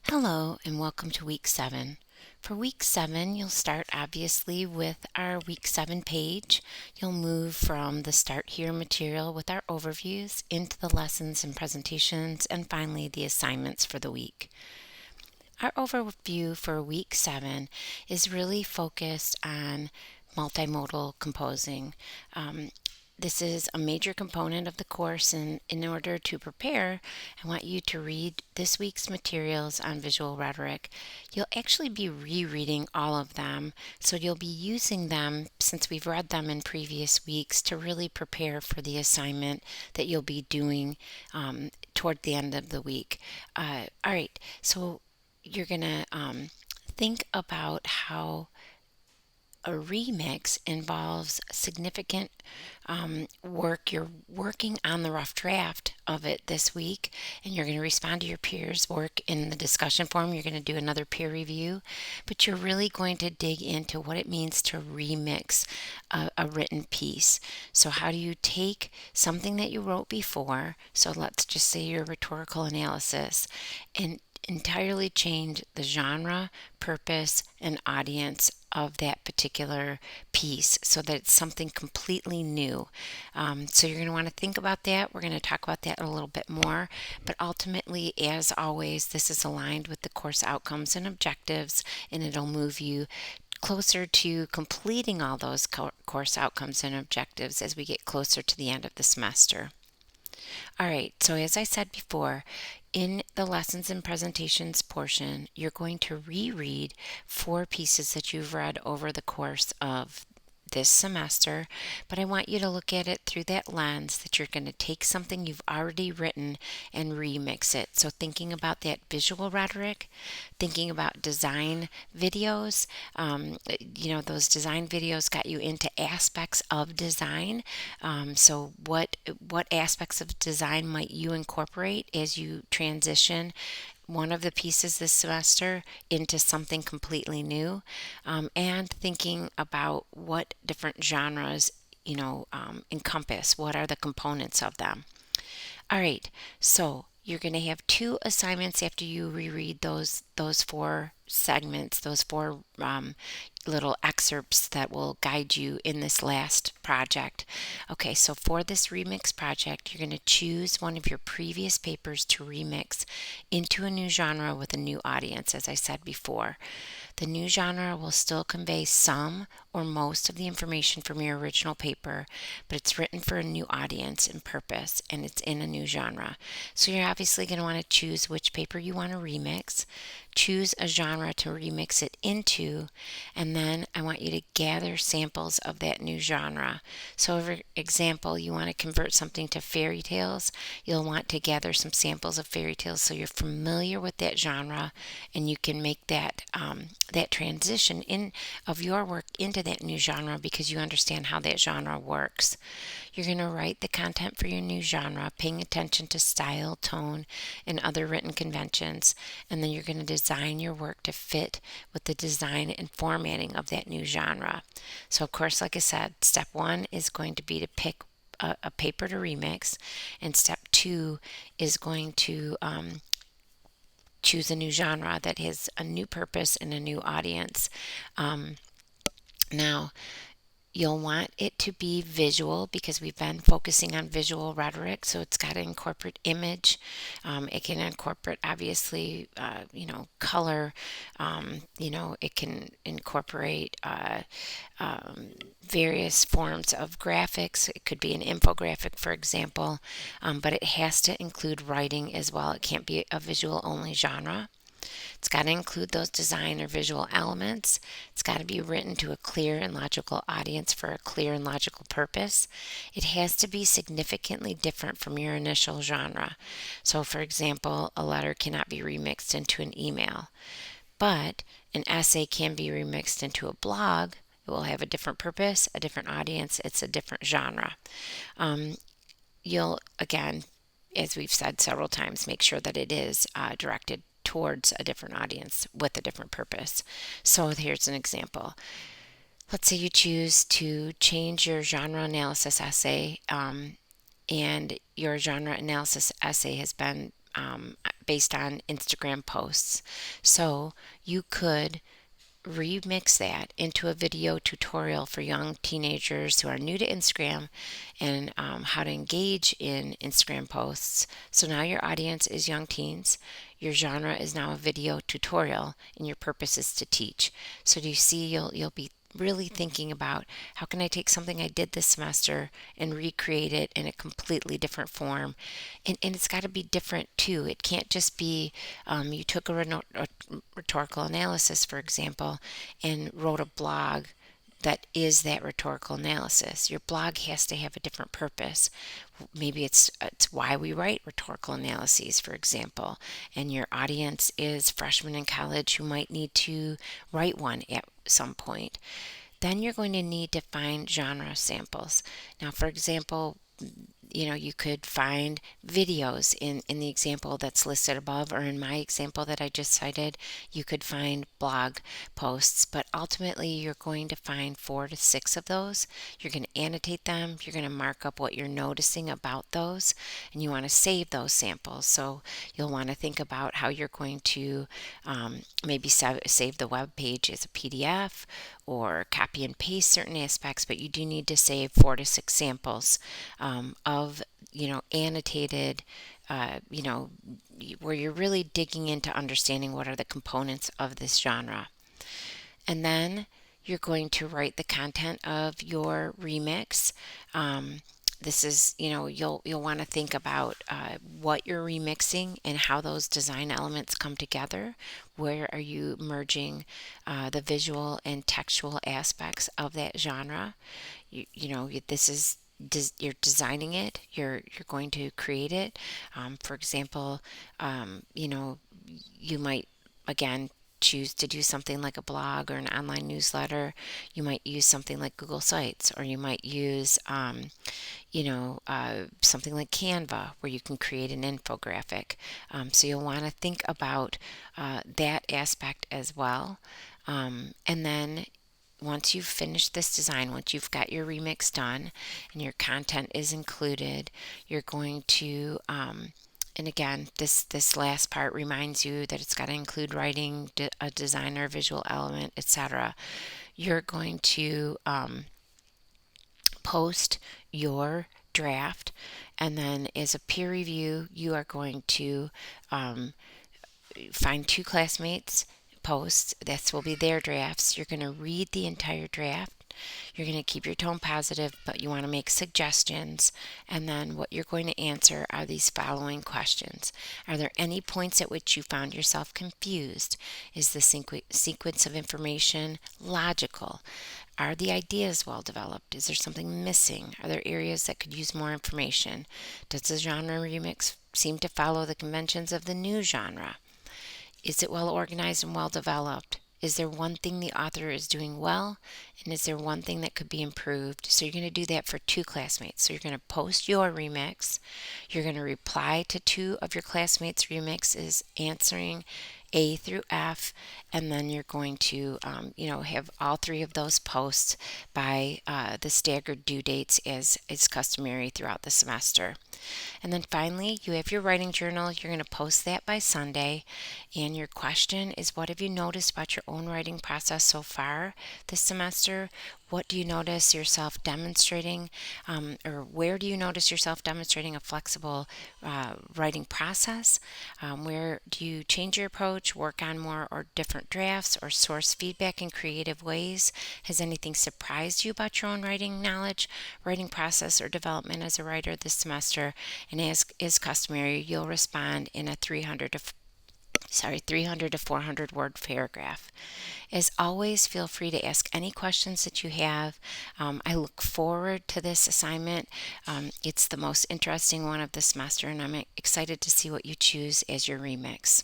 Hello and welcome to week 7. For week 7, you'll start obviously with our week 7 page. You'll move from the Start Here material with our overviews into the lessons and presentations and finally the assignments for the week. Our overview for week 7 is really focused on multimodal composing. This is a major component of the course, and in order to prepare, I want you to read this week's materials on visual rhetoric. You'll actually be rereading all of them, so you'll be using them since we've read them in previous weeks to really prepare for the assignment that you'll be doing toward the end of the week. All right, so you're going to think about how a remix involves significant work. You're working on the rough draft of it this week, and you're going to respond to your peers' work in the discussion forum. You're going to do another peer review, but you're really going to dig into what it means to remix a written piece. So how do you take something that you wrote before, so let's just say your rhetorical analysis, and entirely change the genre, purpose, and audience of that particular piece so that it's something completely new. So you're going to want to think about that. We're going to talk about that a little bit more. But ultimately, as always, this is aligned with the course outcomes and objectives, and it'll move you closer to completing all those course outcomes and objectives as we get closer to the end of the semester. All right, so as I said before, in the lessons and presentations portion, you're going to reread 4 pieces that you've read over the course of this semester, but I want you to look at it through that lens that you're going to take something you've already written and remix it. So thinking about that visual rhetoric, thinking about design videos, those design videos got you into aspects of design. So what aspects of design might you incorporate as you transition one of the pieces this semester into something completely new, and thinking about what different genres encompass, what are the components of them. All right, so you're going to have 2 assignments after you reread those 4 segments, those 4 little excerpts that will guide you in this last project. Okay, so for this remix project, you're going to choose one of your previous papers to remix into a new genre with a new audience, as I said before. The new genre will still convey some or most of the information from your original paper, but it's written for a new audience and purpose, and it's in a new genre. So you're obviously going to want to choose which paper you want to remix, choose a genre to remix it into, and then I want you to gather samples of that new genre. So for example, you want to convert something to fairy tales, you'll want to gather some samples of fairy tales so you're familiar with that genre and you can make that transition in of your work into that new genre because you understand how that genre works. You're going to write the content for your new genre, paying attention to style, tone, and other written conventions, and then you're going to design your work to fit with the design and formatting of that new genre. So of course, like I said, step 1 is going to be to pick a paper to remix, and step 2 is going to choose a new genre that has a new purpose and a new audience. Now, you'll want it to be visual because we've been focusing on visual rhetoric, so it's got to incorporate image. It can incorporate, obviously, color. It can incorporate various forms of graphics. It could be an infographic, for example, but it has to include writing as well. It can't be a visual only genre. It's got to include those design or visual elements. It's got to be written to a clear and logical audience for a clear and logical purpose. It has to be significantly different from your initial genre. So, for example, a letter cannot be remixed into an email, but an essay can be remixed into a blog. It will have a different purpose, a different audience, it's a different genre. You'll, again, as we've said several times, make sure that it is directed towards a different audience with a different purpose. So here's an example. Let's say you choose to change your genre analysis essay, and your genre analysis essay has been based on Instagram posts. So you could remix that into a video tutorial for young teenagers who are new to Instagram and how to engage in Instagram posts. So now your audience is young teens. Your genre is now a video tutorial, and your purpose is to teach. So do you see? You'll be really thinking about how can I take something I did this semester and recreate it in a completely different form, and it's got to be different too. It can't just be you took a rhetorical analysis, for example, and wrote a blog that is that rhetorical analysis. Your blog has to have a different purpose. Maybe it's why we write rhetorical analyses, for example, and your audience is freshmen in college who might need to write one at some point. Then you're going to need to find genre samples. Now, for example, you could find videos in the example that's listed above, or in my example that I just cited, you could find blog posts, but ultimately you're going to find 4 to 6 of those. You're going to annotate them, you're going to mark up what you're noticing about those, and you want to save those samples. So you'll want to think about how you're going to maybe save the web page as a PDF or copy and paste certain aspects, but you do need to save 4 to 6 samples of annotated, where you're really digging into understanding what are the components of this genre. And then you're going to write the content of your remix. This is, you'll want to think about what you're remixing and how those design elements come together. Where are you merging the visual and textual aspects of that genre? This is you're designing it. You're going to create it. For example, you might again choose to do something like a blog or an online newsletter. You might use something like Google Sites, or you might use something like Canva, where you can create an infographic. So you'll want to think about that aspect as well. And then once you've finished this design, once you've got your remix done and your content is included, you're going to and again, this last part reminds you that it's got to include writing, a designer, visual element, etc. You're going to post your draft, and then as a peer review, you are going to find 2 classmates posts. This will be their drafts. You're going to read the entire draft. You're going to keep your tone positive, but you want to make suggestions. And then what you're going to answer are these following questions. Are there any points at which you found yourself confused? Is the sequence of information logical? Are the ideas well developed? Is there something missing? Are there areas that could use more information? Does the genre remix seem to follow the conventions of the new genre? Is it well organized and well developed? Is there one thing the author is doing well? And is there one thing that could be improved? So you're going to do that for 2 classmates. So you're going to post your remix. You're going to reply to 2 of your classmates' remixes, answering A through F, and then you're going to, have all 3 of those posts by the staggered due dates as is customary throughout the semester. And then finally, you have your writing journal. You're going to post that by Sunday. And your question is, what have you noticed about your own writing process so far this semester? What do you notice yourself demonstrating, or where do you notice yourself demonstrating a flexible writing process? Where do you change your approach, work on more or different drafts, or source feedback in creative ways? Has anything surprised you about your own writing knowledge, writing process, or development as a writer this semester? And as is customary, you'll respond in a 300 to 400 word paragraph. As always, feel free to ask any questions that you have. I look forward to this assignment. It's the most interesting one of the semester, and I'm excited to see what you choose as your remix.